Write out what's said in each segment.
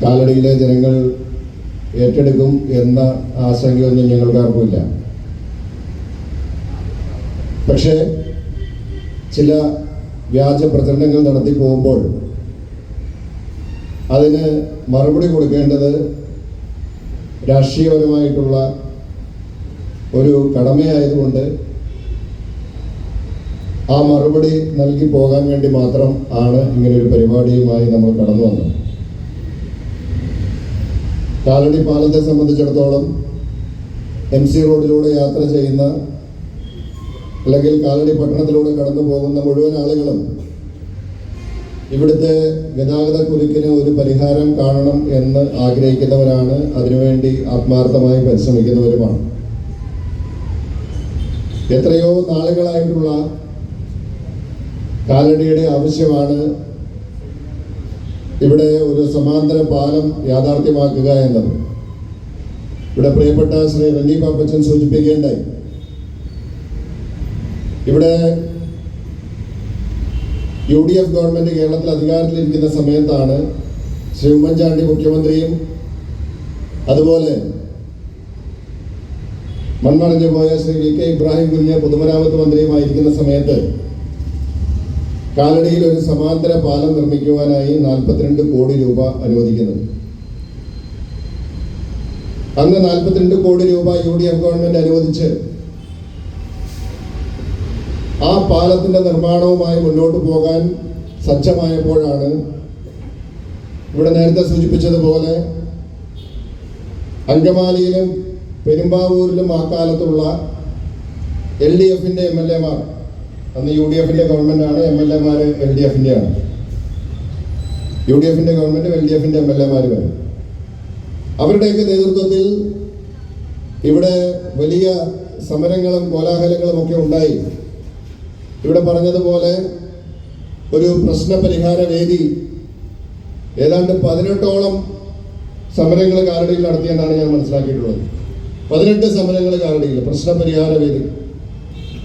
കാലടിയിലെ ജനങ്ങൾ ഏറ്റെടുക്കും എന്ന ആശങ്കയൊന്നും ഞങ്ങൾക്കാർക്കുമില്ല. പക്ഷേ ചില വ്യാജ പ്രചരണങ്ങൾ നടത്തി പോകുമ്പോൾ അതിന് മറുപടി കൊടുക്കേണ്ടത് രാഷ്ട്രീയപരമായിട്ടുള്ള ഒരു കടമയായതുകൊണ്ട് ആ മറുപടി നൽകി പോകാൻ വേണ്ടി മാത്രം ആണ് ഇങ്ങനൊരു പരിപാടിയുമായി നമ്മൾ കടന്നു വന്നത്. കാലടി പാലത്തെ സംബന്ധിച്ചിടത്തോളം MC റോഡിലൂടെ യാത്ര ചെയ്യുന്ന അല്ലെങ്കിൽ കാലടി പട്ടണത്തിലൂടെ കടന്നു പോകുന്ന മുഴുവൻ ആളുകളും ഇവിടുത്തെ ഗതാഗത കുരുക്കിന് ഒരു പരിഹാരം കാണണം എന്ന് ആഗ്രഹിക്കുന്നവരാണ്, അതിനുവേണ്ടി ആത്മാർത്ഥമായി പരിശ്രമിക്കുന്നവരുമാണ്. എത്രയോ നാളുകളായിട്ടുള്ള കാലടിയുടെ ആവശ്യമാണ് ഇവിടെ ഒരു സമാന്തര പാലം യാഥാർത്ഥ്യമാക്കുക എന്നത്. ഇവിടെ പ്രിയപ്പെട്ട ശ്രീ റെന്നി പാപ്പച്ചൻ സൂചിപ്പിക്കുകയുണ്ടായി. ഇവിടെ UDF ഗവൺമെന്റ് കേരളത്തിൽ അധികാരത്തിലിരിക്കുന്ന സമയത്താണ് ശ്രീ ഉമ്മൻചാണ്ടി മുഖ്യമന്ത്രിയും അതുപോലെ മൺമറഞ്ഞു പോയ ശ്രീ VK ഇബ്രാഹിം കുഞ്ഞ് പൊതുമരാമത്ത് മന്ത്രിയുമായിരിക്കുന്ന സമയത്ത് കാലടിയിൽ ഒരു സമാന്തര പാലം നിർമ്മിക്കുവാനായി 42 കോടി രൂപ അനുവദിക്കുന്നത്. അന്ന് 42 കോടി രൂപ UDF ഗവൺമെന്റ് അനുവദിച്ച് ആ പാലത്തിന്റെ നിർമ്മാണവുമായി മുന്നോട്ട് പോകാൻ സജ്ജമായപ്പോഴാണ് ഇവിടെ നേരത്തെ സൂചിപ്പിച്ചതുപോലെ അങ്കമാലിയിലും പെരുമ്പാവൂരിലും ആ കാലത്തുള്ള LDFന്റെ MLA-മാർ, അന്ന് UDFന്റെ ഗവൺമെന്റാണ്, MLA-മാർ LDFന്റെ ആണ്. UDFന്റെ ഗവൺമെന്റ് LDFന്റെ MLA-മാർ വരും. അവരുടെയൊക്കെ നേതൃത്വത്തിൽ ഇവിടെ വലിയ സമരങ്ങളും കോലാഹലങ്ങളും ഒക്കെ ഉണ്ടായി. ഇവിടെ പറഞ്ഞതുപോലെ ഒരു പ്രശ്നപരിഹാര വേദി ഏതാണ്ട് 18ഓളം സമരങ്ങൾ കാലടിയിൽ നടത്തിയെന്നാണ് ഞാൻ മനസ്സിലാക്കിയിട്ടുള്ളത്. 18 സമരങ്ങൾ കാലടിയിൽ പ്രശ്നപരിഹാര വേദി,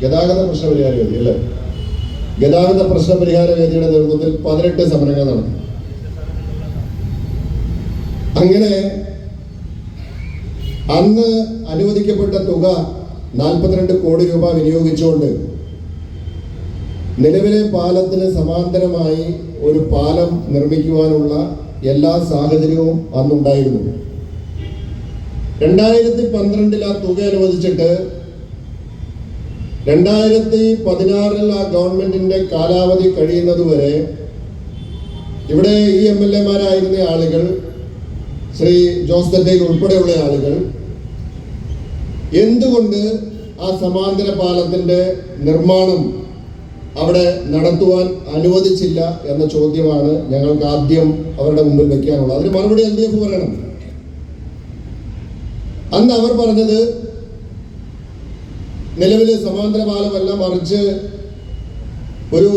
ഗതാഗത പ്രശ്നപരിഹാര വേദി അല്ലേ, ഗതാഗത പ്രശ്നപരിഹാര വേദിയുടെ നേതൃത്വത്തിൽ 18 സമരങ്ങൾ നടത്തി. അങ്ങനെ അന്ന് അനുവദിക്കപ്പെട്ട തുക 42 കോടി രൂപ വിനിയോഗിച്ചുകൊണ്ട് നിലവിലെ പാലത്തിന് സമാന്തരമായി ഒരു പാലം നിർമ്മിക്കുവാനുള്ള എല്ലാ സാഹചര്യവും അന്നുണ്ടായിരുന്നു. 2012 ആ തുക അനുവദിച്ചിട്ട് 2016 ആ ഗവൺമെന്റിന്റെ കാലാവധി കഴിയുന്നതുവരെ ഇവിടെ ഈ MLA-മാരായിരുന്ന ആളുകൾ, ശ്രീ ജോസ് ദത്തയിൽ ഉൾപ്പെടെയുള്ള ആളുകൾ എന്തുകൊണ്ട് ആ സമാന്തര പാലത്തിന്റെ നിർമ്മാണം അവിടെ നടത്തുവാൻ അനുവദിച്ചില്ല എന്ന ചോദ്യമാണ് ഞങ്ങൾക്ക് ആദ്യം അവരുടെ മുമ്പിൽ വെക്കാനുള്ളത്. അതിന് മറുപടി LDF പറയണം. അന്ന് അവർ പറഞ്ഞത് നിലവിലെ സമാന്തര പാലമല്ല, മറിച്ച് ഒരു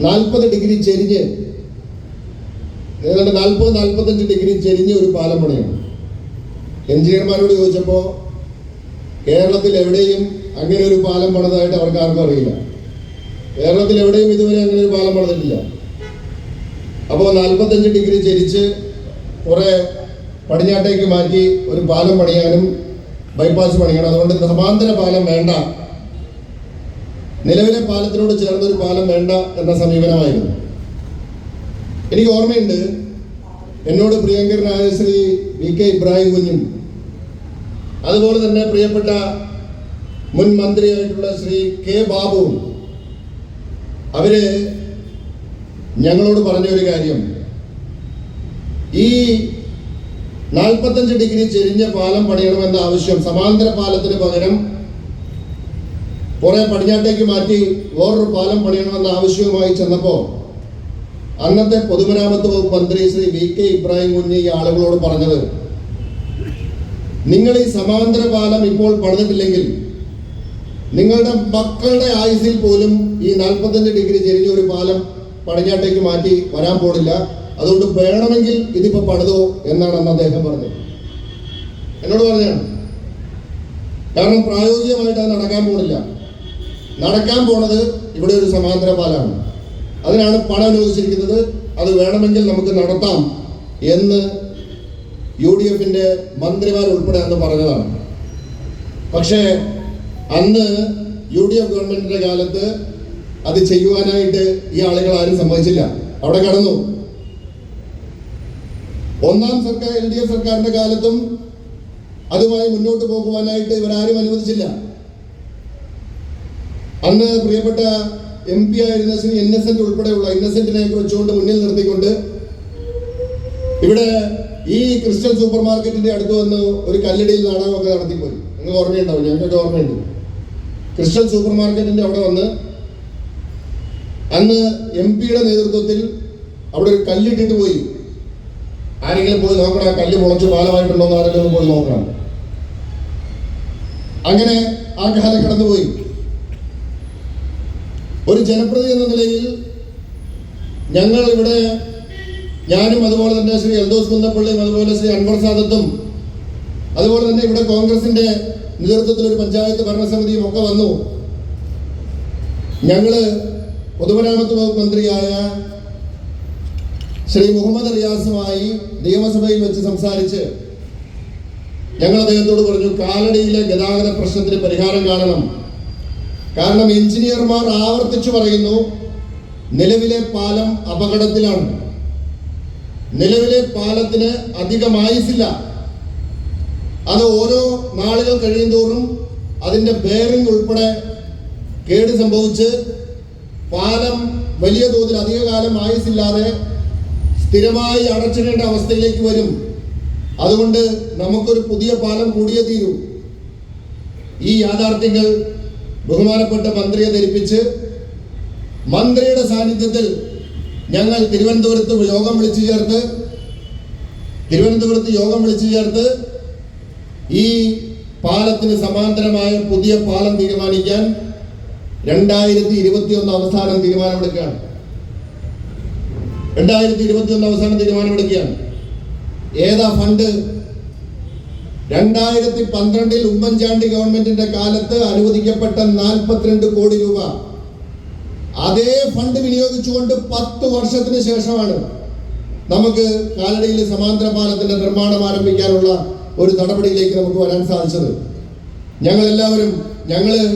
40 ഡിഗ്രി ചെരിഞ്ഞ്, ഏതാണ്ട് 40-45 ഡിഗ്രി ചെരിഞ്ഞ് ഒരു പാലം പണിയാണ്. എഞ്ചിനീയർമാരോട് ചോദിച്ചപ്പോൾ കേരളത്തിൽ എവിടെയും അങ്ങനെ ഒരു പാലം പണിതായിട്ട് അവർക്ക് ആർക്കും അറിയില്ല. കേരളത്തിൽ എവിടെയും ഇതുവരെ അങ്ങനെ ഒരു പാലം പണിതിട്ടില്ല. അപ്പോൾ 45 ഡിഗ്രി ചെരിച്ച് കുറെ പടിഞ്ഞാട്ടേക്ക് മാറ്റി ഒരു പാലം പണിയാനും ബൈപ്പാസ് പണിയണം, അതുകൊണ്ട് സമാന്തര പാലം വേണ്ട, നിലവിലെ പാലത്തിനോട് ചേർന്നൊരു പാലം വേണ്ട എന്ന സമീപനമായിരുന്നു. എനിക്ക് ഓർമ്മയുണ്ട്, എന്നോട് പ്രിയങ്കരനായ ശ്രീ VK ഇബ്രാഹിം കുഞ്ഞും അതുപോലെ തന്നെ പ്രിയപ്പെട്ട മുൻ മന്ത്രിയായിട്ടുള്ള ശ്രീ K ബാബുവും അവര് ഞങ്ങളോട് പറഞ്ഞ ഒരു കാര്യം, ഈ 45 ഡിഗ്രി ചെരിഞ്ഞ പാലം പണിയണമെന്ന ആവശ്യം സമാന്തര പാലത്തിന് പകരം കുറെ പടിഞ്ഞാട്ടേക്ക് മാറ്റി വേറൊരു പാലം പണിയണമെന്ന ആവശ്യവുമായി ചെന്നപ്പോൾ അന്നത്തെ പൊതുമരാമത്ത് വകുപ്പ് മന്ത്രി ശ്രീ VK ഇബ്രാഹിം കുഞ്ഞ് ഈ ആളുകളോട് പറഞ്ഞത്, നിങ്ങൾ ഈ സമാന്തര പാലം ഇപ്പോൾ പണിതിട്ടില്ലെങ്കിൽ നിങ്ങളുടെ മക്കളുടെ ആയുസിൽ പോലും ഈ 45 ഡിഗ്രി ചെരിഞ്ഞ ഒരു പാലം പടിഞ്ഞാട്ടേക്ക് മാറ്റി വരാൻ പോണില്ല, അതുകൊണ്ട് വേണമെങ്കിൽ ഇതിപ്പോ പണിതോ എന്നാണ് അന്ന് അദ്ദേഹം പറഞ്ഞത്. എന്നോട് പറഞ്ഞാണ്. കാരണം പ്രായോഗികമായിട്ട് അത് നടക്കാൻ പോണില്ല. നടക്കാൻ പോണത് ഇവിടെ ഒരു സമാന്തര പാലമാണ്. അതിനാണ് പണം അനുവദിച്ചിരിക്കുന്നത്. അത് വേണമെങ്കിൽ നമുക്ക് നടത്താം എന്ന് UDF-ന്റെ മന്ത്രിമാർ ഉൾപ്പെടെ അന്ന് പറഞ്ഞതാണ്. പക്ഷേ അന്ന് UDF ഗവൺമെന്റിന്റെ കാലത്ത് അത് ചെയ്യുവാനായിട്ട് ഈ ആളുകൾ ആരും സമ്മതിച്ചില്ല, അവിടെ കടന്നു. ഒന്നാം സർക്കാർ LDF സർക്കാരിന്റെ കാലത്തും അതുമായി മുന്നോട്ട് പോകുവാനായിട്ട് ഇവരാരും അനുവദിച്ചില്ല. അന്ന് പ്രിയപ്പെട്ട MP ആയിരുന്ന ശ്രീ ഇന്നസെന്റ് ഉൾപ്പെടെയുള്ള ഇന്നസെന്റിനെ വെച്ചുകൊണ്ട് മുന്നിൽ നിർത്തിക്കൊണ്ട് ഇവിടെ ഈ ക്രിസ്റ്റൽ സൂപ്പർ മാർക്കറ്റിന്റെ അടുത്ത് വന്ന് ഒരു കല്ലിടിയിൽ നാടകമൊക്കെ നടത്തിപ്പോയി. നിങ്ങൾ ഓർമ്മയുണ്ടാവും, ഞങ്ങൾക്കൊക്കെ ഓർമ്മയുണ്ട്. ക്രിസ്റ്റൽ സൂപ്പർ മാർക്കറ്റിന്റെ അവിടെ വന്ന് അന്ന് MP-യുടെ നേതൃത്വത്തിൽ അവിടെ ഒരു കല്ലിട്ടിട്ട് പോയി. ആരെങ്കിലും പോയി നോക്കണം, ആ കല്ല് മുളച്ച് പാലമായിട്ടുണ്ടോ എന്ന് ആരെങ്കിലും പോയി നോക്കണം. അങ്ങനെ ആ കാലം കടന്നുപോയി. ഒരു ജനപ്രതിനിധി എന്ന നിലയിൽ ഞങ്ങൾ ഇവിടെ, ഞാനും അതുപോലെ തന്നെ ശ്രീ എൽദോസ് കുന്നപ്പള്ളിയും അതുപോലെ ശ്രീ അൻവർ സാദത്തും അതുപോലെ തന്നെ ഇവിടെ കോൺഗ്രസിന്റെ നേതൃത്വത്തിൽ ഒരു പഞ്ചായത്ത് ഭരണസമിതിയും ഒക്കെ വന്നു. ഞങ്ങള് പൊതുമരാമത്ത് വകുപ്പ് മന്ത്രിയായ ശ്രീ മുഹമ്മദ് റിയാസുമായി നിയമസഭയിൽ വെച്ച് സംസാരിച്ച് ഞങ്ങൾ അദ്ദേഹത്തോട് പറഞ്ഞു, കാലടിയിലെ ഗതാഗത പ്രശ്നത്തിന് പരിഹാരം കാണണം. കാരണം എഞ്ചിനീയർമാർ ആവർത്തിച്ചു പറയുന്നു, നിലവിലെ പാലം അപകടത്തിലാണ്. നിലവിലെ പാലത്തിന് അധികം ആയുസില്ല. അത് ഓരോ നാളുകൾ കഴിയുന്തോറും അതിന്റെ ബെയറിംഗ് ഉൾപ്പെടെ കേട് സംഭവിച്ച് പാലം വലിയ തോതിൽ അധികകാലം ആയുസില്ലാതെ സ്ഥിരമായി അടച്ചിടേണ്ട അവസ്ഥയിലേക്ക് വരും. അതുകൊണ്ട് നമുക്കൊരു പുതിയ പാലം കൂടിയേ തീരൂ. ഈ യാഥാർത്ഥ്യങ്ങൾ ബഹുമാനപ്പെട്ട മന്ത്രിയെ ധരിപ്പിച്ച് മന്ത്രിയുടെ സാന്നിധ്യത്തിൽ ഞങ്ങൾ തിരുവനന്തപുരത്ത് യോഗം വിളിച്ചു ചേർത്ത് ഈ പാലത്തിന് സമാന്തരമായ പുതിയ പാലം തീരുമാനിക്കാൻ 2021 അവസാനം തീരുമാനമെടുക്കുകയാണ്. 2021 അവസാനം തീരുമാനമെടുക്കുകയാണ്. ഏതാ ഫണ്ട്? 2012 ഉമ്മൻചാണ്ടി ഗവൺമെന്റിന്റെ കാലത്ത് അനുവദിക്കപ്പെട്ട 42 കോടി രൂപ അതേ ഫണ്ട് വിനിയോഗിച്ചുകൊണ്ട് 10 വർഷത്തിന് ശേഷമാണ് നമുക്ക് കാലടിയിൽ സമാന്തര പാലത്തിന്റെ നിർമ്മാണം ആരംഭിക്കാനുള്ള ഒരു നടപടിയിലേക്ക് നമുക്ക് വരാൻ സാധിച്ചത്. ഞങ്ങൾ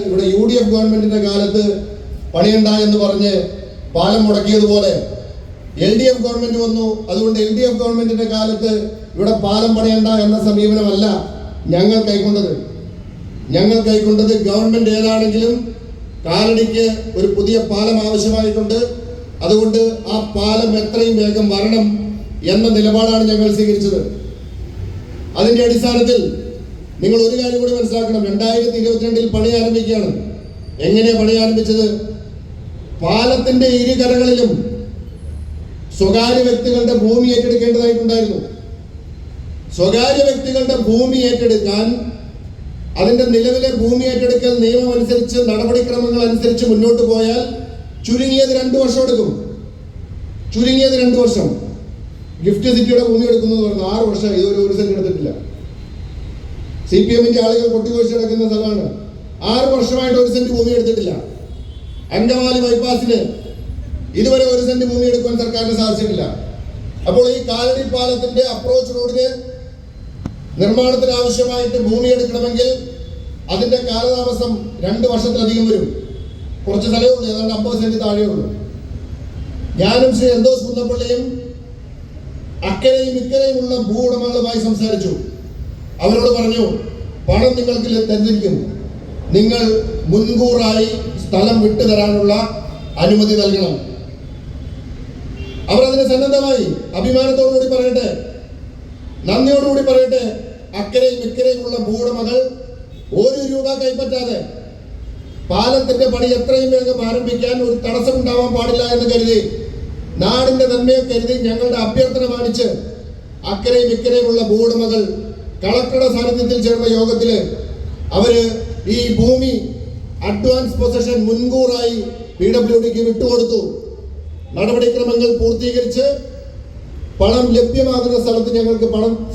ഇവിടെ UDF ഗവൺമെന്റിന്റെ കാലത്ത് പണിയണ്ട എന്ന് പറഞ്ഞ് പാലം മുടക്കിയതുപോലെ LDF ഗവൺമെന്റ് വന്നു. അതുകൊണ്ട് LDF ഗവൺമെന്റിന്റെ കാലത്ത് ഇവിടെ പാലം പണിയണ്ട എന്ന സമീപനമല്ല ഞങ്ങൾ കൈക്കൊണ്ടത്. ഗവൺമെന്റ് ഏതാണെങ്കിലും കാലടിക്ക് ഒരു പുതിയ പാലം ആവശ്യമായിട്ടുണ്ട്. അതുകൊണ്ട് ആ പാലം എത്രയും വേഗം വരണം എന്ന നിലപാടാണ് ഞങ്ങൾ സ്വീകരിച്ചത്. അതിന്റെ അടിസ്ഥാനത്തിൽ നിങ്ങൾ ഒരു കാര്യം കൂടി മനസ്സിലാക്കണം, 2022 പണി ആരംഭിക്കുകയാണ്. എങ്ങനെയാ പണി ആരംഭിച്ചത്? പാലത്തിന്റെ ഇരുകരകളിലും സ്വകാര്യ വ്യക്തികളുടെ ഭൂമി ഏറ്റെടുക്കേണ്ടതായിട്ടുണ്ടായിരുന്നു. സ്വകാര്യ വ്യക്തികളുടെ ഭൂമി ഏറ്റെടുക്കാൻ അതിന്റെ നിലവിലെ ഭൂമി ഏറ്റെടുക്കൽ നിയമം അനുസരിച്ച് നടപടിക്രമങ്ങൾ അനുസരിച്ച് മുന്നോട്ട് പോയാൽ ചുരുങ്ങിയത് 2 വർഷം എടുക്കും. 2 വർഷം. ഗിഫ്റ്റ് സിറ്റിയുടെ ഭൂമി എടുക്കുന്നത് പറഞ്ഞു 6 വർഷം ഇതുവരെ 1 സെന്റ് എടുത്തിട്ടില്ല. CPM-ന്റെ ആളുകൾ കൊട്ടിഘോഷിച്ച് കിടക്കുന്ന സ്ഥലമാണ്. 6 വർഷമായിട്ട് 1 സെന്റ് ഭൂമി എടുത്തിട്ടില്ല. അങ്കമാലി ബൈപ്പാസിന് ഇതുവരെ 1 സെന്റ് ഭൂമി എടുക്കാൻ സർക്കാരിന് സാധിച്ചിട്ടില്ല. അപ്പോൾ ഈ കാലടി പാലത്തിന്റെ അപ്രോച്ച് റോഡിന് നിർമ്മാണത്തിന് ആവശ്യമായിട്ട് ഭൂമി എടുക്കണമെങ്കിൽ അതിന്റെ കാലതാമസം 2 വർഷത്തിലധികം വരും. കുറച്ച് സ്ഥലമേ ഉള്ളൂ, ഏതാണ്ട് 50 സെന്റ് താഴെയുള്ളൂ. ഞാനും ശ്രീ എൽദോസ് കുന്നപ്പള്ളിയും അക്കരയും ഇക്കരയുമുള്ള ഭൂ ഉടമകളുമായി സംസാരിച്ചു. അവരോട് പറഞ്ഞു, പണം നിങ്ങൾക്ക് തന്നിരിക്കും, നിങ്ങൾ മുൻകൂറായി സ്ഥലം വിട്ടുതരാനുള്ള അനുമതി നൽകണം. അവർ അതിന് സന്നദ്ധമായി. അഭിമാനത്തോടുകൂടി പറയട്ടെ, നന്ദിയോടുകൂടി പറയട്ടെ, അക്കരയും ഇക്കരയുമുള്ള ഭൂവുടമകൾ 1 രൂപ കൈപ്പറ്റാതെ പാലത്തിന്റെ പണി എത്രയും വേഗം ആരംഭിക്കാൻ ഒരു തടസ്സം ഉണ്ടാവാൻ പാടില്ല എന്ന് കരുതി, നാടിന്റെ നന്മയെ കരുതി ഞങ്ങളുടെ അഭ്യർത്ഥന മാനിച്ച് അക്കരയും ഇക്കരയുമുള്ള ഭൂവുടമകൾ കളക്ടറുടെ സാന്നിധ്യത്തിൽ ചേർന്ന യോഗത്തില് അവര് ഈ ഭൂമി അഡ്വാൻസ് പൊസഷൻ മുൻകൂറായി PWDക്ക് വിട്ടുകൊടുത്തു. നടപടിക്രമങ്ങൾ പൂർത്തീകരിച്ച് പണം ലഭ്യമാകുന്ന സ്ഥലത്ത്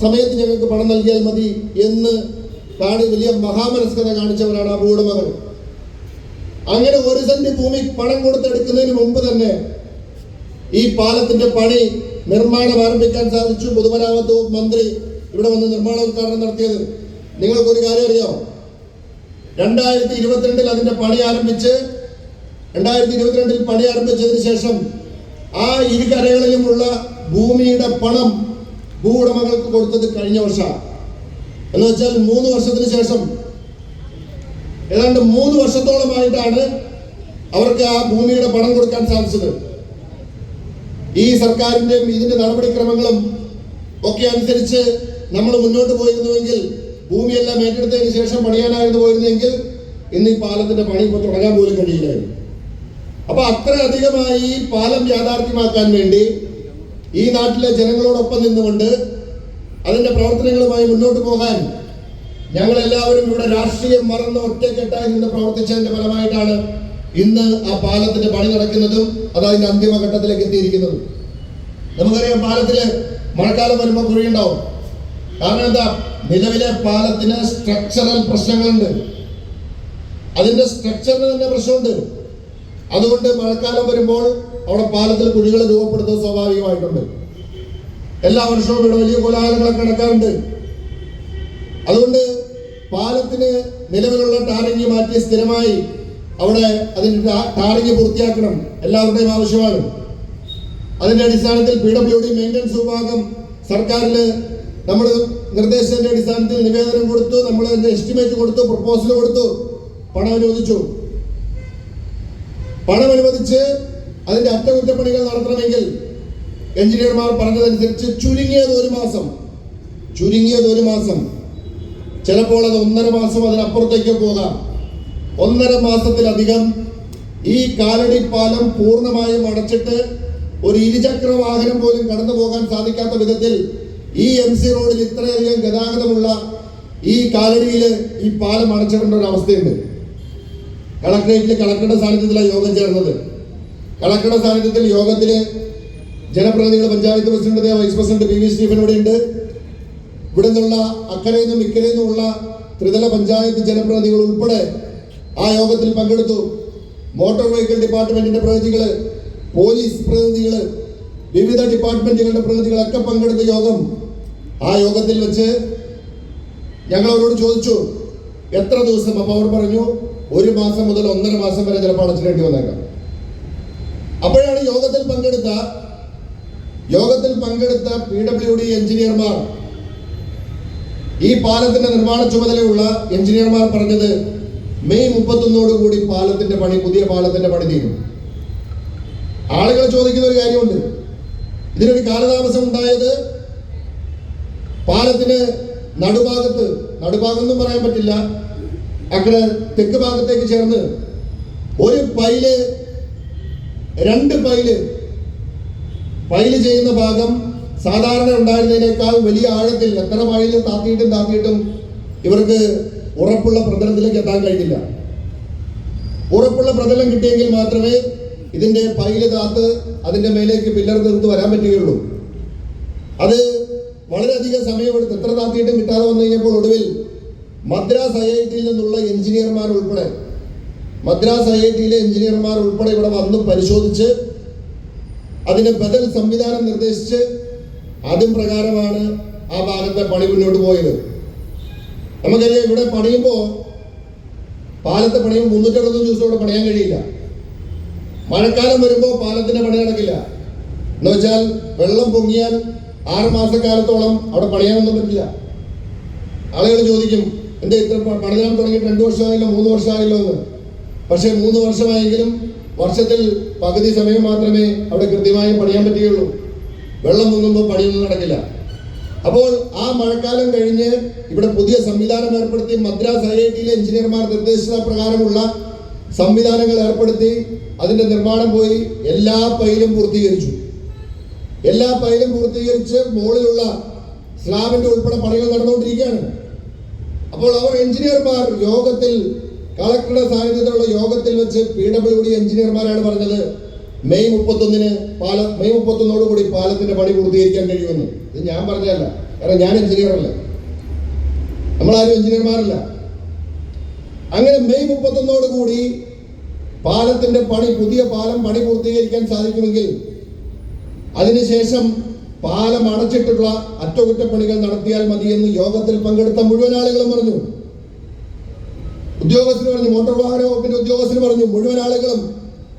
സമയത്ത് ഞങ്ങൾക്ക് പണം നൽകിയാൽ മതി എന്ന് വലിയ മഹാമനസ്കത കാണിച്ചവരാണ് ആ ഭൂവുടമകൾ. അങ്ങനെ 1 സെന്റ് ഭൂമി പണം കൊടുത്തെടുക്കുന്നതിന് മുമ്പ് തന്നെ ഈ പാലത്തിന്റെ പണി നിർമ്മാണം ആരംഭിക്കാൻ സാധിച്ചു. പൊതുമരാമത്ത് വകുപ്പ് മന്ത്രി ഇവിടെ വന്ന് നിർമ്മാണോദ്ഘാടനം നടത്തിയത്. നിങ്ങൾക്കൊരു കാര്യം അറിയാമോ? 2022 അതിന്റെ പണി ആരംഭിച്ച് 2022 പണി ആരംഭിച്ചതിന് ശേഷം ആ ഇരുകരകളിലുമുള്ള ഭൂമിയുടെ പണം ഭൂവുടമകൾക്ക് കൊടുത്തത് കഴിഞ്ഞ വർഷം. എന്ന് വെച്ചാൽ 3 വർഷത്തിന് ശേഷം, ഏതാണ്ട് 3 വർഷത്തോളമായിട്ടാണ് അവർക്ക് ആ ഭൂമിയുടെ പണം കൊടുക്കാൻ സാധിച്ചത്. ഈ സർക്കാരിന്റെയും ഇതിന്റെ നടപടിക്രമങ്ങളും ഒക്കെ അനുസരിച്ച് നമ്മൾ മുന്നോട്ട് പോയിരുന്നുവെങ്കിൽ, ഭൂമിയെല്ലാം ഏറ്റെടുത്തതിന് ശേഷം പണിയാനായിരുന്നു പോയിരുന്നെങ്കിൽ ഇന്ന് ഈ പാലത്തിന്റെ പണി ഇപ്പോൾ തുടങ്ങാൻ പോലും കഴിയില്ലായിരുന്നു. അപ്പൊ അത്രയധികമായി ഈ പാലം യാഥാർത്ഥ്യമാക്കാൻ വേണ്ടി ഈ നാട്ടിലെ ജനങ്ങളോടൊപ്പം നിന്നുകൊണ്ട് അതിന്റെ പ്രവർത്തനങ്ങളുമായി മുന്നോട്ട് പോകാൻ ഞങ്ങളെല്ലാവരും ഇവിടെ രാഷ്ട്രീയം മറന്ന് ഒറ്റക്കെട്ടായി നിന്ന് പ്രവർത്തിച്ചതിന്റെ ഫലമായിട്ടാണ് ഇന്ന് ആ പാലത്തിന്റെ പണി നടക്കുന്നതും അത് അതിന്റെ അന്തിമഘട്ടത്തിലേക്ക് എത്തിയിരിക്കുന്നതും. നമുക്കറിയാം, പാലത്തില് മഴക്കാലം വരുമ്പോൾ കുഴിയുണ്ടാവും. കാരണം എന്താ? നിലവിലെ പാലത്തിന് സ്ട്രക്ചറൽ പ്രശ്നങ്ങളുണ്ട്. അതിന്റെ സ്ട്രക്ചറിന് തന്നെ പ്രശ്നമുണ്ട്. അതുകൊണ്ട് മഴക്കാലം വരുമ്പോൾ അവിടെ പാലത്തിൽ കുഴികൾ രൂപപ്പെടുന്നത് സ്വാഭാവികമായിട്ടുണ്ട്. എല്ലാ വർഷവും ഇവിടെ വലിയ കോലാഹലങ്ങളൊക്കെ നടക്കാറുണ്ട്. അതുകൊണ്ട് പാലത്തിന് നിലവിലുള്ള ടാറിങ് മാറ്റി സ്ഥിരമായി അവിടെ അതിന്റെ ടാറിങ് പൂർത്തിയാക്കണം, എല്ലാവരുടെയും ആവശ്യമാണ്. അതിന്റെ അടിസ്ഥാനത്തിൽ PWD മെയിൻ്റനൻസ് വിഭാഗം സർക്കാരിന് നമ്മൾ നിർദ്ദേശത്തിന്റെ അടിസ്ഥാനത്തിൽ നിവേദനം കൊടുത്തു, നമ്മൾ അതിന്റെ എസ്റ്റിമേറ്റ് കൊടുത്തു, പ്രപ്പോസൽ കൊടുത്തു, പണം അനുവദിച്ചു. പണം അനുവദിച്ച് അതിന്റെ അറ്റകുറ്റപ്പണികൾ നടത്തണമെങ്കിൽ എഞ്ചിനീയർമാർ പറഞ്ഞതനുസരിച്ച് ചുരുങ്ങിയത് ഒരു മാസം, ചിലപ്പോൾ അത് 1.5 മാസം, അതിനപ്പുറത്തേക്ക് പോകാം. 1.5 മാസത്തിലധികം ഈ കാലടി പാലം പൂർണ്ണമായും അടച്ചിട്ട് ഒരു ഇരുചക്ര വാഹനം പോലും കടന്നു പോകാൻ സാധിക്കാത്ത വിധത്തിൽ ഈ MC റോഡിൽ ഇത്രയധികം ഗതാഗതമുള്ള ഈ കാലടിയിൽ ഈ പാലം അടച്ചിടേണ്ട ഒരു അവസ്ഥയുണ്ട്. കളക്ടറേറ്റിൽ കളക്ടറുടെ സാന്നിധ്യത്തിലാണ് യോഗം ചേർന്നത്. കളക്ടറുടെ സാന്നിധ്യത്തിൽ യോഗത്തില് ജനപ്രതിനിധികൾ, panchayat president, vice president PV Stephen ഇവിടെ ഉണ്ട്. ഇവിടെ നിന്നുള്ള അക്കരയിൽ നിന്നും ഇക്കരയിൽ നിന്നുമുള്ള ത്രിതല പഞ്ചായത്ത് ജനപ്രതിനിധികൾ ഉൾപ്പെടെ ആ യോഗത്തിൽ പങ്കെടുത്തു. മോട്ടോർ വെഹിക്കിൾ ഡിപ്പാർട്ട്മെന്റിന്റെ പ്രതിനിധികള്, പോലീസ് പ്രതിനിധികള്, വിവിധ ഡിപ്പാർട്ട്മെന്റുകളുടെ പ്രതിനിധികളൊക്കെ പങ്കെടുത്ത യോഗം. ആ യോഗത്തിൽ വെച്ച് ഞങ്ങൾ അവരോട് ചോദിച്ചു എത്ര ദിവസം. അപ്പൊ അവർ പറഞ്ഞു 1 മാസം മുതൽ 1.5 മാസം വരെ ചിലപ്പോൾ അടച്ചിടേണ്ടി വന്നേക്കാം. അപ്പോഴാണ് യോഗത്തിൽ പങ്കെടുത്ത PWD എഞ്ചിനീയർമാർ, ഈ പാലത്തിന്റെ നിർമ്മാണ ചുമതലയുള്ള എഞ്ചിനീയർമാർ പറഞ്ഞത് മെയ് 31 പാലത്തിന്റെ പണി, പുതിയ പാലത്തിന്റെ പണി തീരും. ആളുകൾ ചോദിക്കുന്ന ഒരു കാര്യമുണ്ട്, ഇതിനൊരു കാലതാമസം ഉണ്ടായത് പാലത്തിന് നടുഭാഗം എന്നും പറയാൻ പറ്റില്ല, അങ്ങനെ തെക്ക് ഭാഗത്തേക്ക് ചേർന്ന് ഒരു പൈല്, 2 പൈല് ചെയ്യുന്ന ഭാഗം സാധാരണ ഉണ്ടായിരുന്നതിനേക്കാൾ വലിയ ആഴത്തിൽ, എത്ര പൈല് താത്തിയിട്ടും ഇവർക്ക് ഉറപ്പുള്ള പ്രതലത്തിലേക്ക് എത്താൻ കഴിഞ്ഞില്ല. ഉറപ്പുള്ള പ്രതലം കിട്ടിയെങ്കിൽ മാത്രമേ ഇതിന്റെ പൈല് താത്ത് അതിന്റെ മേലേക്ക് പില്ലർ തീർത്ത് വരാൻ പറ്റുകയുള്ളൂ. അത് വളരെയധികം സമയമെടുത്ത് എത്ര താത്തിയിട്ടും കിട്ടാതെ വന്നു കഴിഞ്ഞപ്പോൾ ഒടുവിൽ മദ്രാസ് IITയിൽ നിന്നുള്ള എഞ്ചിനീയർമാർ ഉൾപ്പെടെ ഇവിടെ വന്ന് പരിശോധിച്ച് അതിന് ബദൽ സംവിധാനം നിർദ്ദേശിച്ച് അതും പ്രകാരമാണ് ആ ഭാഗത്തെ പണി മുന്നോട്ട് പോയത്. നമുക്കറിയാം, ഇവിടെ പാലത്തെ പണിയുമ്പോൾ 360 ദിവസം ഇവിടെ പണിയാൻ കഴിയില്ല. മഴക്കാലം വരുമ്പോൾ പാലത്തിന്റെ പണി നടക്കില്ല. എന്ന് വെച്ചാൽ വെള്ളം പൊങ്ങിയാൽ 6 മാസക്കാലത്തോളം അവിടെ പണിയാനൊന്നും പറ്റില്ല. ആളുകൾ ചോദിക്കും, എന്താ ഇത്ര പണിയാൻ തുടങ്ങിയിട്ട് 2 വർഷമായില്ലോ 3 വർഷമായില്ലോ എന്ന്. പക്ഷെ 3 വർഷമായെങ്കിലും വർഷത്തിൽ പകുതി സമയം മാത്രമേ അവിടെ കൃത്യമായി പണിയാൻ പറ്റുകയുള്ളൂ. വെള്ളം പൊങ്ങുമ്പോൾ പണിയൊന്നും നടക്കില്ല. അപ്പോൾ ആ മഴക്കാലം കഴിഞ്ഞ് ഇവിടെ പുതിയ സംവിധാനം ഏർപ്പെടുത്തി, മദ്രാസ് IITയിലെ എഞ്ചിനീയർമാർ നിർദ്ദേശിച്ച പ്രകാരമുള്ള സംവിധാനങ്ങൾ ഏർപ്പെടുത്തി അതിന്റെ നിർമ്മാണം പോയി. എല്ലാ പൈലും പൂർത്തീകരിച്ച് മുകളിലുള്ള സ്ലാബിന്റെ ഉൾപ്പെടെ പണികൾ നടന്നുകൊണ്ടിരിക്കുകയാണ്. അപ്പോൾ അവർ എഞ്ചിനീയർമാർ യോഗത്തിൽ, കളക്ടറുടെ സാന്നിധ്യത്തിലുള്ള യോഗത്തിൽ വെച്ച് PWD എഞ്ചിനീയർമാരാണ് പറഞ്ഞത് മെയ് 31 പാലത്തിന്റെ പണി പൂർത്തീകരിക്കാൻ കഴിയുമെന്ന്. ഇത് ഞാൻ പറഞ്ഞതല്ല, കാരണം ഞാൻ എഞ്ചിനീയറല്ല, നമ്മളാരും എഞ്ചിനീയർമാരല്ല. അങ്ങനെ മെയ് 31 പാലത്തിന്റെ പണി, പുതിയ പാലം പണി പൂർത്തീകരിക്കാൻ സാധിക്കുമെങ്കിൽ അതിനുശേഷം പാലം അടച്ചിട്ടുള്ള അറ്റകുറ്റപ്പണികൾ നടത്തിയാൽ മതിയെന്ന് യോഗത്തിൽ പങ്കെടുത്ത മുഴുവൻ ആളുകളും പറഞ്ഞു. ഉദ്യോഗസ്ഥർ പറഞ്ഞു, മോട്ടോർ വാഹന വകുപ്പിന്റെ ഉദ്യോഗസ്ഥർ പറഞ്ഞു, മുഴുവൻ ആളുകളും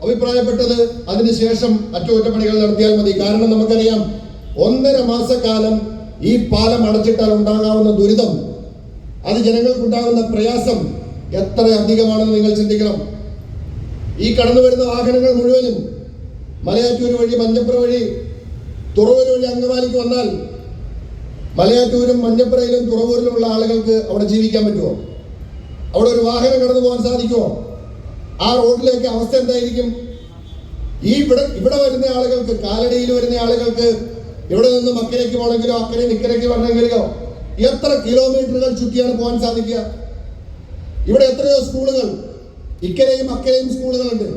അഭിപ്രായപ്പെട്ടത് അതിനുശേഷം അറ്റകുറ്റപ്പണികൾ നടത്തിയാൽ മതി. കാരണം നമുക്കറിയാം 1.5 മാസക്കാലം ഈ പാലം അടച്ചിട്ടാൽ ഉണ്ടാകാവുന്ന ദുരിതം, അത് ജനങ്ങൾക്കുണ്ടാകുന്ന പ്രയാസം എത്ര അധികമാണെന്ന് നിങ്ങൾ ചിന്തിക്കണം. ഈ കടന്നു വരുന്ന വാഹനങ്ങൾ മുഴുവനും മലയാറ്റൂർ വഴി, മഞ്ഞപ്പുറ വഴി, തുറവൂർ വഴി അങ്കമാലിക്ക് വന്നാൽ മലയാറ്റൂരും മഞ്ഞപ്പുറയിലും തുറവൂരിലുമുള്ള ആളുകൾക്ക് അവിടെ ജീവിക്കാൻ പറ്റുമോ? അവിടെ ഒരു വാഹനം കടന്നു പോകാൻ സാധിക്കുമോ? ആ റോഡിലേക്ക് അവസ്ഥ എന്തായിരിക്കും? ഇവിടെ വരുന്ന ആളുകൾക്ക്, കാലടിയിൽ വരുന്ന ആളുകൾക്ക് ഇവിടെ നിന്ന് അക്കരയ്ക്ക് പോകണമെങ്കിലോ അക്കരെ ഇക്കരയ്ക്ക് വരണമെങ്കിലോ എത്ര കിലോമീറ്ററുകൾ ചുറ്റിയാണ് പോകാൻ സാധിക്കുക? ഇവിടെ എത്രയോ സ്കൂളുകൾ, ഇക്കരയും അക്കരയും സ്കൂളുകളുണ്ട്.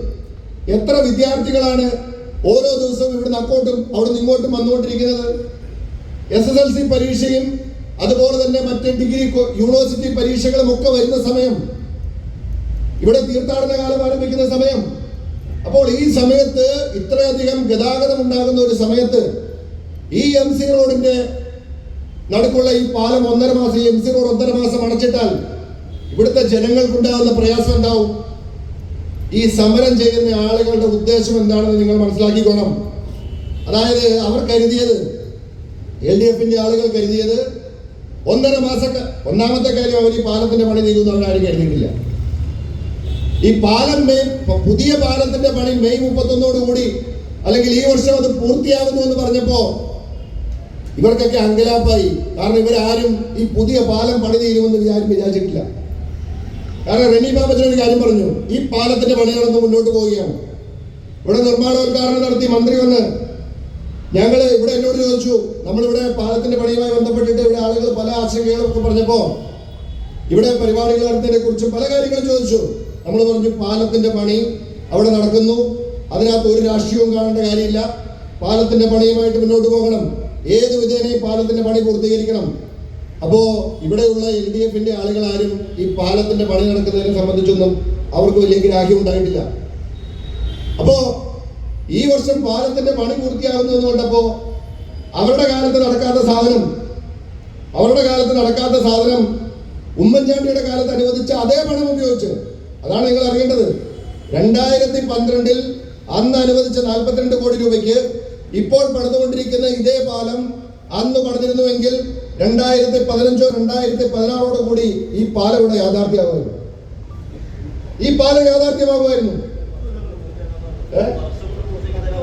എത്ര വിദ്യാർത്ഥികളാണ് ഓരോ ദിവസവും ഇവിടുന്ന് അങ്ങോട്ടും അവിടുന്ന് ഇങ്ങോട്ടും വന്നുകൊണ്ടിരിക്കുന്നത്? SSLC പരീക്ഷയും അതുപോലെ തന്നെ മറ്റ് ഡിഗ്രി യൂണിവേഴ്സിറ്റി പരീക്ഷകളും ഒക്കെ വരുന്ന സമയം, ഇവിടെ തീർത്ഥാടന കാലം ആരംഭിക്കുന്ന സമയം. അപ്പോൾ ഈ സമയത്ത് ഇത്രയധികം ഗതാഗതം ഉണ്ടാകുന്ന ഒരു സമയത്ത് ഈ MC റോഡിന്റെ നടുക്കുള്ള ഈ പാലം 1.5 മാസം, ഈ MC റോഡ് 1.5 മാസം അടച്ചിട്ടാൽ ഇവിടുത്തെ ജനങ്ങൾക്കുണ്ടാകുന്ന പ്രയാസം എന്താവും? ഈ സമരം ചെയ്യുന്ന ആളുകളുടെ ഉദ്ദേശം എന്താണെന്ന് നിങ്ങൾ മനസ്സിലാക്കിക്കോണം. അതായത് അവർ കരുതിയത്, LDFന്റെ ആളുകൾ കരുതിയത് 1.5 മാസം. ഒന്നാമത്തെ കാര്യം, അവർ ഈ പാലത്തിന്റെ പണി നീങ്ങുന്ന അവരാരും കരുതിയിട്ടില്ല. ഈ പാലം പുതിയ പാലത്തിന്റെ പണി മെയ് 31 കൂടി അല്ലെങ്കിൽ ഈ വർഷം അത് പൂർത്തിയാകുന്നു എന്ന് പറഞ്ഞപ്പോ ഇവർക്കൊക്കെ അങ്കലാപ്പായി. കാരണം ഇവരാരും ഈ പുതിയ പാലം പണി തീരുമെന്ന് വിചാരിച്ചിട്ടില്ല. കാരണം റെനി ബാബച്ചൻ ഒരു കാര്യം പറഞ്ഞു, ഈ പാലത്തിന്റെ പണികളൊന്നും മുന്നോട്ട് പോവുകയാണ്. ഇവിടെ നിർമ്മാണോദ്ഘാടനം നടത്തി മന്ത്രി വന്ന് ഇവിടെ എന്നോട് ചോദിച്ചു, നമ്മളിവിടെ പാലത്തിന്റെ പണിയുമായി ബന്ധപ്പെട്ടിട്ട് ഇവിടെ ആളുകൾ പല ആശങ്കകളും ഒക്കെ പറഞ്ഞപ്പോ ഇവിടെ പരിപാടികൾ നടത്തിയതിനെ കുറിച്ച് പല കാര്യങ്ങളും ചോദിച്ചു. നമ്മൾ പറഞ്ഞു, പാലത്തിന്റെ പണി അവിടെ നടക്കുന്നു, അതിനകത്ത് ഒരു രാഷ്ട്രീയവും കാണേണ്ട കാര്യമില്ല. പാലത്തിന്റെ പണിയുമായിട്ട് മുന്നോട്ട് പോകണം, ഏത് വിധേനയും പാലത്തിന്റെ പണി പൂർത്തീകരിക്കണം. അപ്പോ ഇവിടെയുള്ള LDFന്റെ ആളുകൾ ആരും ഈ പാലത്തിന്റെ പണി നടക്കുന്നതിനെ സംബന്ധിച്ചൊന്നും അവർക്ക് വലിയ ഗ്രാഹ്യം ഉണ്ടായിട്ടില്ല. അപ്പോ ഈ വർഷം പാലത്തിന്റെ പണി പൂർത്തിയാകുന്നു എന്ന് കണ്ടപ്പോ അവരുടെ കാലത്ത് നടക്കാത്ത സാധനം ഉമ്മൻചാണ്ടിയുടെ കാലത്ത് അനുവദിച്ച അതേ പണം ഉപയോഗിച്ച്, അതാണ് നിങ്ങൾ അറിയേണ്ടത്. 2012 അന്ന് അനുവദിച്ച 42 കോടി രൂപയ്ക്ക് ഇപ്പോൾ പണിതുകൊണ്ടിരിക്കുന്ന ഇതേ പാലം അന്ന് പണിതിരുന്നുവെങ്കിൽ 2015 2016 കൂടി ഈ പാലം ഇവിടെ യാഥാർത്ഥ്യമാകുമായിരുന്നു.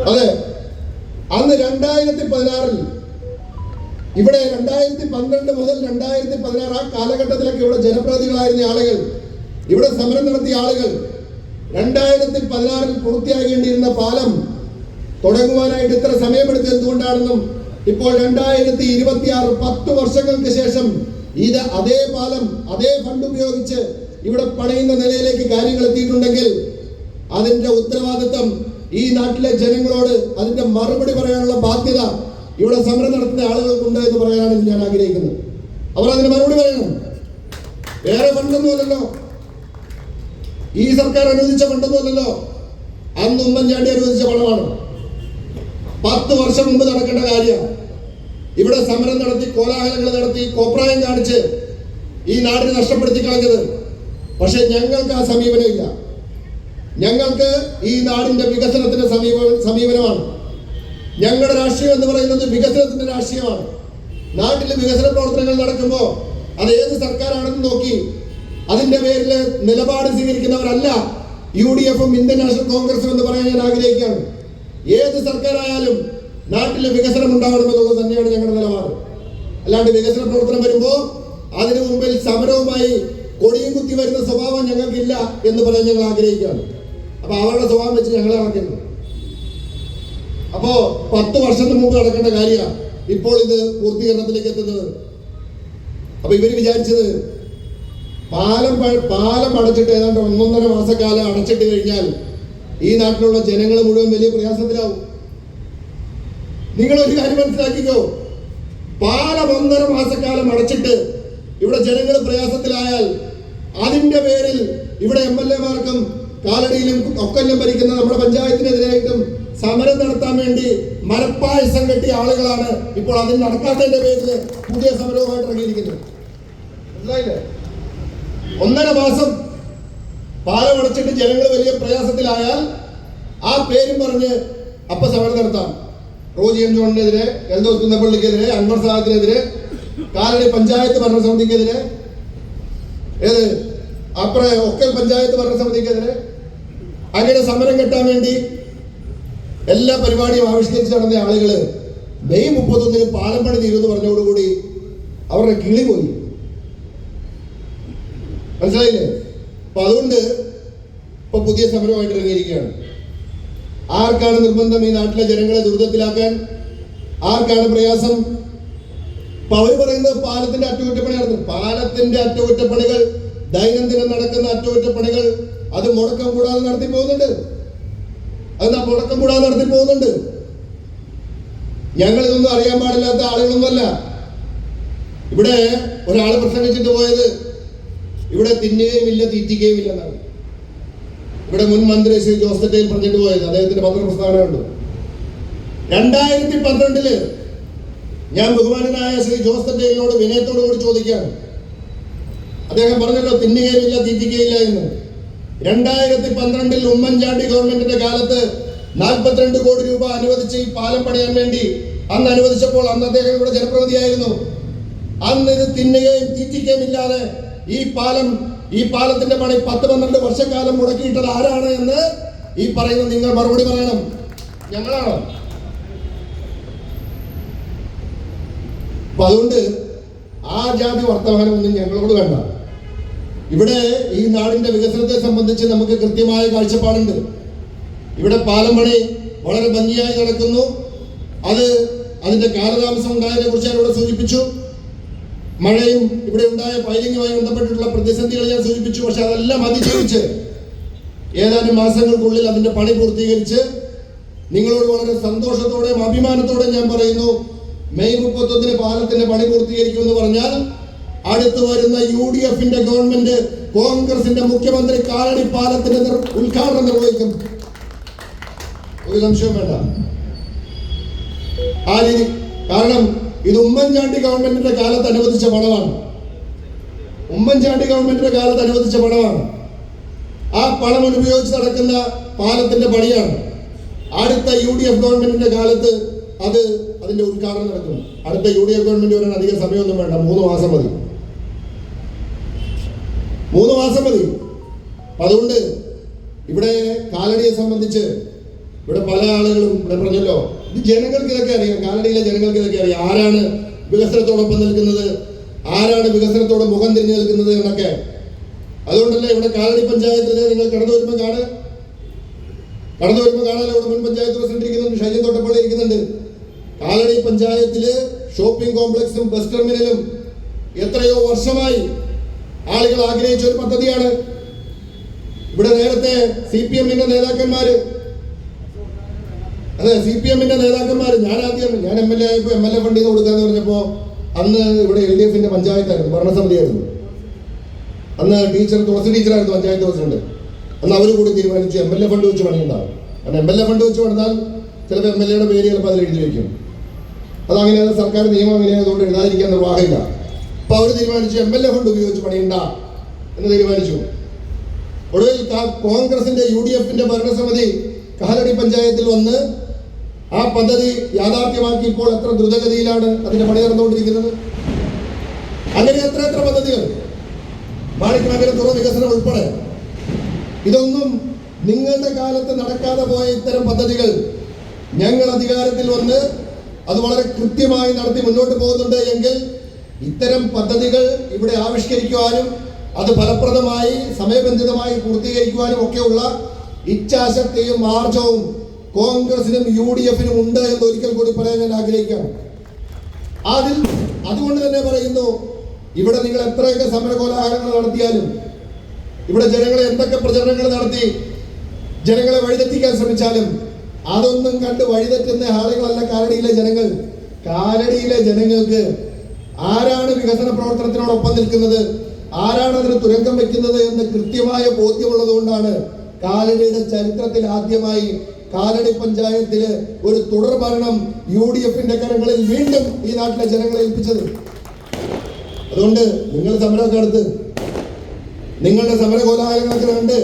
അതെ, അന്ന് 2016 ഇവിടെ 2012 മുതൽ 2016 ആ കാലഘട്ടത്തിലൊക്കെ ഇവിടെ ജനപ്രതിനിധികളായിരുന്ന ആളുകൾ, ഇവിടെ സമരം നടത്തിയ ആളുകൾ 2016 പൂർത്തിയാകേണ്ടിയിരുന്ന പാലം തുടങ്ങുവാനായിട്ട് ഇത്ര സമയമെടുത്ത് എന്തുകൊണ്ടാണെന്നും ഇപ്പോൾ 2026 10 വർഷങ്ങൾക്ക് ശേഷം ഇത് അതേ പാലം അതേ ഫണ്ട് ഉപയോഗിച്ച് ഇവിടെ പണിയുന്ന നിലയിലേക്ക് കാര്യങ്ങൾ എത്തിയിട്ടുണ്ടെങ്കിൽ അതിന്റെ ഉത്തരവാദിത്വം ഈ നാട്ടിലെ ജനങ്ങളോട്, അതിന്റെ മറുപടി പറയാനുള്ള ബാധ്യത ഇവിടെ സമരം നടത്തുന്ന ആളുകൾക്കുണ്ട് എന്ന് പറയാനാണ് ഞാൻ ആഗ്രഹിക്കുന്നത്. അവർ അതിന് മറുപടി പറയണം. വേറെ ഫണ്ടൊന്നുമല്ലല്ലോ, ഈ സർക്കാർ അനുവദിച്ച ഫണ്ടൊന്നുമല്ലല്ലോ, അന്ന് ഉമ്മൻചാണ്ടി അനുവദിച്ച പണമാണ്. 10 വർഷം മുമ്പ് നടക്കേണ്ട കാര്യം. ഇവിടെ സമരം നടത്തി, കോലാഹലങ്ങൾ നടത്തി, കോപ്രായം കാണിച്ച് ഈ നാടിനെ നഷ്ടപ്പെടുത്തി കളഞ്ഞത്. പക്ഷെ ഞങ്ങൾക്ക് ആ സമീപനമില്ല. ഞങ്ങൾക്ക് ഈ നാടിന്റെ വികസനത്തിന്റെ സമീപനമാണ്. ഞങ്ങളുടെ രാഷ്ട്രീയം എന്ന് പറയുന്നത് വികസനത്തിന്റെ രാഷ്ട്രീയമാണ്. നാട്ടിൽ വികസന പ്രവർത്തനങ്ങൾ നടക്കുമ്പോൾ അത് ഏത് സർക്കാരാണെന്ന് നോക്കി അതിന്റെ പേരിൽ നിലപാട് സ്വീകരിക്കുന്നവരല്ല UDF-ഉം ഇന്ത്യൻ നാഷണൽ കോൺഗ്രസും എന്ന് പറയാൻ ഞാൻ ആഗ്രഹിക്കുകയാണ്. ഏത് സർക്കാരായാലും നാട്ടിലെ വികസനം ഉണ്ടാവണമെന്നുള്ളത് തന്നെയാണ് ഞങ്ങളുടെ നിലപാട്. അല്ലാണ്ട് വികസന പ്രവർത്തനം വരുമ്പോൾ അതിനു മുമ്പിൽ സമരവുമായി കൊടിയും കുത്തി വരുന്ന സ്വഭാവം ഞങ്ങൾക്കില്ല എന്ന് പറയാൻ ഞങ്ങൾ ആഗ്രഹിക്കുകയാണ്. അപ്പൊ അവരുടെ സ്വഭാവം വെച്ച് ഞങ്ങളെ നടക്കുന്നത്. അപ്പോ 10 വർഷത്തിന് മുമ്പ് നടക്കേണ്ട കാര്യമാണ് ഇപ്പോൾ ഇത് പൂർത്തീകരണത്തിലേക്ക് എത്തുന്നത്. അപ്പൊ ഇവര് വിചാരിച്ചത് പാലം അടച്ചിട്ട് ഏതാണ്ട് 1.5 മാസക്കാലം അടച്ചിട്ട് കഴിഞ്ഞാൽ ഈ നാട്ടിലുള്ള ജനങ്ങൾ മുഴുവൻ വലിയ പ്രയാസത്തിലാവും. നിങ്ങളൊരു കാര്യം മനസ്സിലാക്കിക്കോ, പാലം 1.5 മാസക്കാലം അടച്ചിട്ട് ഇവിടെ ജനങ്ങൾ പ്രയാസത്തിലായാൽ അതിന്റെ പേരിൽ ഇവിടെ MLA മാർക്കും കാലടിയിലും ഒക്കെല്ലാം ഭരിക്കുന്ന നമ്മുടെ പഞ്ചായത്തിനെതിരായിട്ടും സമരം നടത്താൻ വേണ്ടി മരപ്പായസം കെട്ടിയ ആളുകളാണ് ഇപ്പോൾ അതിന് നടക്കാത്തതിന്റെ പേരിൽ പുതിയ സമരവുമായിട്ട് ഇറങ്ങിയിരിക്കുന്നത്. മനസ്സിലായില്ലേ? 1.5 മാസം പാലം അടച്ചിട്ട് ജനങ്ങൾ വലിയ പ്രയാസത്തിലായാൽ ആ പേരും പറഞ്ഞ് അപ്പ സമരം നടത്താം. റോജി എം ജോണിനെതിരെ, എൽദോസ് കുന്നപ്പള്ളിക്കെതിരെ, അൻവർ സാദത്തിനെതിരെ, കാലടി പഞ്ചായത്ത് ഭരണസമിതിക്കെതിരെ, ഒക്കൽ പഞ്ചായത്ത് ഭരണസമിതിക്കെതിരെ അങ്ങനെ സമരം കെട്ടാൻ വേണ്ടി എല്ലാ പരിപാടിയും ആവിഷ്കരിച്ച് നടന്ന ആളുകള് മെയ് 31 പാലം പണി തീരുമെന്ന് പറഞ്ഞതോടുകൂടി അവരുടെ കിളി പോയി. മനസ്സിലായില്ലേ? അപ്പൊ അതുകൊണ്ട് ഇപ്പൊ പുതിയ സമരമായിട്ട് ഇറങ്ങിയിരിക്കുകയാണ്. ആർക്കാണ് നിർബന്ധം ഈ നാട്ടിലെ ജനങ്ങളെ ദുരിതത്തിലാക്കാൻ? ആർക്കാണ് പ്രയാസം? അപ്പൊ അവർ പറയുന്നത് പാലത്തിന്റെ അറ്റകുറ്റപ്പണി നടത്തും. പാലത്തിന്റെ അറ്റകുറ്റപ്പണികൾ, ദൈനംദിനം നടക്കുന്ന അറ്റകുറ്റപ്പണികൾ അത് മുടക്കം കൂടാതെ നടത്തി പോകുന്നുണ്ട്. ഞങ്ങൾ ഇതൊന്നും അറിയാൻ പാടില്ലാത്ത ആളുകളൊന്നുമല്ല. ഇവിടെ ഒരാൾ പ്രസംഗിച്ചിട്ട് പോയത് ഇവിടെ തിന്നുകയും ഇല്ല തീറ്റിക്കുകയും ഇല്ല എന്നാണ്. ഇവിടെ മുൻ മന്ത്രി ശ്രീ ജോസ് തെറ്റയിൽ പറഞ്ഞിട്ട് പോയത്, അദ്ദേഹത്തിന്റെ പത്രപ്രസ്താവനയുണ്ട്. 2012 ഞാൻ ബഹുമാനനായ ശ്രീ ജോസ് തെറ്റയിലിനോട് വിനയത്തോടു കൂടി ചോദിക്കുകയാണ്. അദ്ദേഹം പറഞ്ഞല്ലോ തിന്നുകയില്ല തീറ്റിക്കുകയില്ല എന്ന്. 2012 ഉമ്മൻചാണ്ടി ഗവൺമെന്റിന്റെ കാലത്ത് 42 കോടി രൂപ അനുവദിച്ച് ഈ പാലം പണിയാൻ വേണ്ടി അന്ന് അനുവദിച്ചപ്പോൾ അന്ന് അദ്ദേഹം ഇവിടെ ജനപ്രതിനിധിയായിരുന്നു. അന്ന് ഇത് തിന്നുകയും തീറ്റിക്കുകയും ഇല്ലാതെ ഈ പാലത്തിന്റെ പണി 10-12 വർഷക്കാലം മുടക്കിയിട്ടത് ആരാണ് എന്ന് ഈ പറയുന്ന നിങ്ങൾ മറുപടി പറയണം. ഞങ്ങളാണോ? അപ്പൊ അതുകൊണ്ട് ആ ജാതി വർത്തമാനമൊന്നും ഞങ്ങളോട് വേണ്ട. ഇവിടെ ഈ നാടിന്റെ വികസനത്തെ സംബന്ധിച്ച് നമുക്ക് കൃത്യമായ കാഴ്ചപ്പാടുണ്ട്. ഇവിടെ പാലം പണി വളരെ ഭംഗിയായി നടക്കുന്നു. അതിന്റെ കാലതാമസം ഉണ്ടായതിനെ കുറിച്ച് ഞാൻ ഇവിടെ സൂചിപ്പിച്ചു. മഴയും ഇവിടെ ഉണ്ടായ പൈലിങ്ങുമായി ബന്ധപ്പെട്ടിട്ടുള്ള പ്രതിസന്ധികൾ ഞാൻ സൂചിപ്പിച്ചു. പക്ഷെ അതെല്ലാം അതിജീവിച്ച് ഏതാനും മാസങ്ങൾക്കുള്ളിൽ അതിന്റെ പണി പൂർത്തീകരിച്ച് നിങ്ങളോട് വളരെ സന്തോഷത്തോടെയും അഭിമാനത്തോടെയും ഞാൻ പറയുന്നു, മെയ് 31 പാലത്തിന്റെ പണി പൂർത്തീകരിക്കുമെന്ന് പറഞ്ഞാൽ അടുത്ത് വരുന്ന UDF-ന്റെ ഗവൺമെന്റ്, കോൺഗ്രസിന്റെ മുഖ്യമന്ത്രി കാലടി പാലത്തിന്റെ ഉദ്ഘാടനം നിർവഹിക്കും. ഒരു സംശയം വേണ്ട. ആ രീതി, കാരണം ഇത് ഉമ്മൻചാണ്ടി ഗവൺമെന്റിന്റെ കാലത്ത് അനുവദിച്ച പണമാണ്. ആ പണം ഉപയോഗിച്ച് നടക്കുന്ന പാലത്തിന്റെ പണിയാണ്. അടുത്ത UDF ഗവൺമെന്റിന്റെ കാലത്ത് അതിന്റെ ഉദ്ഘാടനം നടക്കും. അടുത്ത UDF ഗവൺമെന്റ് വരാൻ അധികം സമയമൊന്നും വേണ്ട, 3 മാസം മതി. അതുകൊണ്ട് ഇവിടെ കാലടിയെ സംബന്ധിച്ച് ഇവിടെ പല ആളുകളും ഇവിടെ പറഞ്ഞല്ലോ, ഇത് ജനങ്ങൾക്ക് ഇതൊക്കെ അറിയാം. കാലടിയിലെ ജനങ്ങൾക്ക് ഇതൊക്കെ അറിയാം. ആരാണ് വികസനത്തോടൊപ്പം നിൽക്കുന്നത്, ആരാണ് വികസനത്തോട് മുഖം തിരിഞ്ഞു നിൽക്കുന്നത് എന്നൊക്കെ. അതുകൊണ്ടല്ലേ ഇവിടെ കാലടി പഞ്ചായത്തില് നിങ്ങൾ കടന്നു വരുമ്പോൾ കാണാലോ, ഇവിടെ മുൻ പഞ്ചായത്ത് പ്രസിഡന്റ് ഇരിക്കുന്നുണ്ട്, ഷൈജൻ തോട്ടപ്പള്ളി ഇരിക്കുന്നുണ്ട്. കാലടി പഞ്ചായത്തില് ഷോപ്പിംഗ് കോംപ്ലക്സും ബസ് ടെർമിനലും എത്രയോ വർഷമായി ആളുകൾ ആഗ്രഹിച്ച ഒരു പദ്ധതിയാണ്. ഇവിടെ നേരത്തെ CPM-ന്റെ നേതാക്കന്മാര്, ഞാൻ MLA ആയപ്പോ MLA ഫണ്ട് ചെയ്ത് കൊടുക്കാന്ന് പറഞ്ഞപ്പോ അന്ന് ഇവിടെ LDF-ന്റെ പഞ്ചായത്തായിരുന്നു, ഭരണസമിതിയായിരുന്നു. അന്ന് തുളസി ടീച്ചറായിരുന്നു പഞ്ചായത്ത് പ്രസിഡന്റ്. അന്ന് അവർ കൂടി തീരുമാനിച്ചു MLA ഫണ്ട് വെച്ച് പണിയുണ്ടാവും. കാരണം MLA ഫണ്ട് വെച്ച് പണിതാൽ ചിലപ്പോൾ MLA-യുടെ പേര് ചിലപ്പോൾ അതിൽ എഴുതി വയ്ക്കും. അതങ്ങനെയാണ് സർക്കാർ നിയമം, അങ്ങനെയായതുകൊണ്ട് എഴുതാതിരിക്കാൻ നിർവാഹമില്ല. അപ്പൊ അവർ തീരുമാനിച്ചു MLA ഫണ്ട് ഉപയോഗിച്ച് പണിയണ്ട എന്ന് തീരുമാനിച്ചു. ഒടുവിൽ കോൺഗ്രസിന്റെ UDF-ന്റെ ഭരണസമിതി കാലടി പഞ്ചായത്തിൽ വന്ന് ആ പദ്ധതി യാഥാർത്ഥ്യമാക്കി. ഇപ്പോൾ എത്ര ദ്രുതഗതിയിലാണ് അതിന്റെ പണി നടന്നുകൊണ്ടിരിക്കുന്നത്. അങ്ങനെ എത്ര പദ്ധതികൾ, മാണിക്യമംഗല തുറ വികസനം ഉൾപ്പെടെ. ഇതൊന്നും നിങ്ങളുടെ കാലത്ത് നടക്കാതെ പോയ ഇത്തരം പദ്ധതികൾ ഞങ്ങൾ അധികാരത്തിൽ വന്ന് അത് വളരെ കൃത്യമായി നടത്തി മുന്നോട്ട് പോകുന്നുണ്ട് എങ്കിൽ ഇത്തരം പദ്ധതികൾ ഇവിടെ ആവിഷ്കരിക്കുവാനും അത് ഫലപ്രദമായി സമയബന്ധിതമായി പൂർത്തീകരിക്കുവാനും ഒക്കെയുള്ള ഇച്ഛാശക്തിയും ആർജവും കോൺഗ്രസിനും UDF-നും ഉണ്ട് എന്ന് ഒരിക്കൽ കൂടി പറയാൻ ഞാൻ ആഗ്രഹിക്കുകയാണ്. അതുകൊണ്ട് തന്നെ പറയുന്നു, ഇവിടെ നിങ്ങൾ എത്രയൊക്കെ സമരകോലാഹലങ്ങൾ നടത്തിയാലും, ഇവിടെ ജനങ്ങളെ എന്തൊക്കെ പ്രചരണങ്ങൾ നടത്തി ജനങ്ങളെ വഴിതെറ്റിക്കാൻ ശ്രമിച്ചാലും അതൊന്നും കണ്ട് വഴിതെറ്റുന്ന ആളുകളല്ല കാലടിയിലെ ജനങ്ങൾ. കാലടിയിലെ ജനങ്ങൾക്ക് ആരാണ് വികസന പ്രവർത്തനത്തിനോടൊപ്പം നിൽക്കുന്നത്, ആരാണ് അതിന് തുരങ്കം വെക്കുന്നത് എന്ന് കൃത്യമായ ബോധ്യമുള്ളത് കൊണ്ടാണ് കാലടിയുടെ ചരിത്രത്തിൽ ആദ്യമായി കാലടി പഞ്ചായത്തില് ഒരു തുടർ ഭരണം UDF-ന്റെ കരങ്ങളിൽ വീണ്ടും ഈ നാട്ടിലെ ജനങ്ങളെ ഏൽപ്പിച്ചത്. അതുകൊണ്ട് നിങ്ങൾ സമരമൊക്കെ നടത്ത്, നിങ്ങളുടെ സമര കോലാഹലങ്ങളൊക്കെ കണ്ട്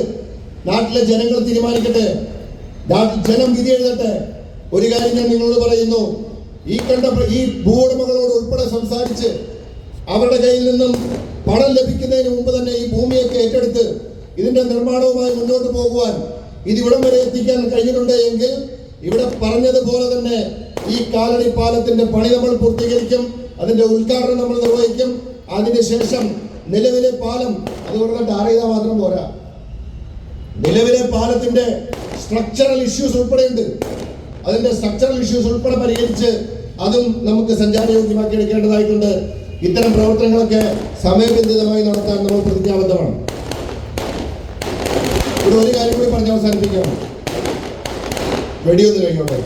നാട്ടിലെ ജനങ്ങൾ തീരുമാനിക്കട്ടെ, ജനം വിധി എഴുതട്ടെ. ഒരു കാര്യം ഞാൻ നിങ്ങളോട് പറയുന്നു, ഈ ഭൂവുടമകളോട് ഉൾപ്പെടെ സംസാരിച്ച് അവരുടെ കയ്യിൽ നിന്നും പണം ലഭിക്കുന്നതിന് മുമ്പ് തന്നെ ഈ ഭൂമിയൊക്കെ ഏറ്റെടുത്ത് ഇതിന്റെ നിർമ്മാണവുമായി മുന്നോട്ട് പോകുവാൻ ഇതിവിടം വരെ എത്തിക്കാൻ കഴിഞ്ഞിട്ടുണ്ട് എങ്കിൽ ഇവിടെ പറഞ്ഞതുപോലെ തന്നെ ഈ കാലടി പാലത്തിന്റെ പണി നമ്മൾ പൂർത്തീകരിക്കും, അതിന്റെ ഉദ്ഘാടനം നമ്മൾ നിർവഹിക്കും. അതിനുശേഷം നിലവിലെ പാലം അതുകൊണ്ട് ടാർ ചെയ്താൽ മാത്രം പോരാ, നിലവിലെ പാലത്തിന്റെ സ്ട്രക്ചറൽ ഇഷ്യൂസ് ഉൾപ്പെടെയുണ്ട്. അതിന്റെ സ്ട്രക്ചറൽ ഇഷ്യൂസ് ഉൾപ്പെടെ പരിഹരിച്ച് അതും നമുക്ക് സഞ്ചാരയോഗ്യമാക്കി എടുക്കേണ്ടതായിട്ടുണ്ട്. ഇത്തരം പ്രവർത്തനങ്ങളൊക്കെ സമയബന്ധിതമായി നടത്താൻ നമ്മൾ പ്രതിജ്ഞാബദ്ധമാണ്. ഒരു കാര്യം കൂടി പറഞ്ഞ് അവസാനിപ്പിക്കണം. വെടിയൊന്ന് കഴിഞ്ഞോട്ടെ.